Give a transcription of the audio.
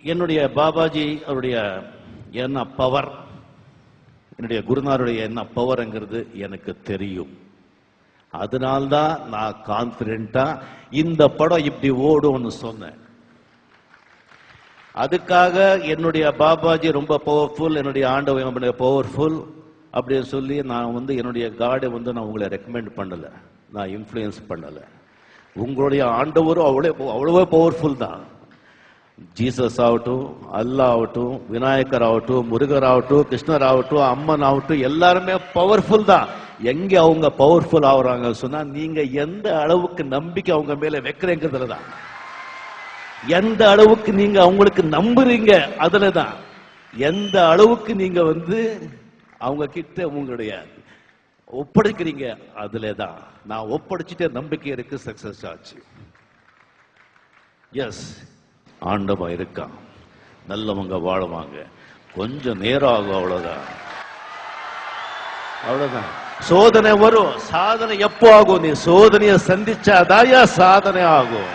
என்னுடைய பாபாஜி அவருடைய என்ன பவர், என்னுடைய குருநாருடைய என்ன பவர்ங்கிறது எனக்கு தெரியும். அதனால்தான் நான் கான்பிடென்டா இந்த படம் இப்படி ஓடும்னு சொன்னேன். அதுக்காக என்னுடைய பாபாஜி ரொம்ப பவர்ஃபுல், என்னுடைய ஆண்டவன் பவர்ஃபுல் அப்படின்னு சொல்லி நான் என்னுடைய காடை நான் உங்களை ரெக்கமெண்ட் பண்ணல, நான் இன்ஃப்ளூயன்ஸ் பண்ணல. உங்களுடைய ஆண்டவரும் அவ்வளவோ பவர்ஃபுல் தான். ஜீசஸ் ஆகட்டும், அல்லா ஆகட்டும், விநாயகர் ஆகட்டும், முருகர் ஆகட்டும், கிருஷ்ணர் ஆகட்டும், அம்மன் ஆகட்டும், எல்லாருமே பவர்ஃபுல் தான். எங்க அவங்க பவர்ஃபுல் ஆகுறாங்க சொன்னா, நீங்க எந்த அளவுக்கு நம்பிக்கை அவங்க மேல வைக்கிறீங்கிறதுல தான். எந்த அளவுக்கு நீங்க அவங்களுக்கு நம்புறீங்க அதுலதான். எந்த அளவுக்கு நீங்க அவங்க கிட்ட உங்களுடைய ஒப்படைக்கிறீங்க அதுலதான். நான் ஒப்படைச்சிட்டே நம்பிக்கை இருக்கு, சக்சஸ் ஆச்சு. எஸ், ஆண்டவன் இருக்கான், நல்லவங்க வாழுவாங்க, கொஞ்சம் நேரம் ஆகும், அவ்வளவுதான். அவ்வளவுதான். சோதனை வரும், சாதனை எப்போ ஆகும்? நீ சோதனையை சந்திச்சாதாயா சாதனை ஆகும்.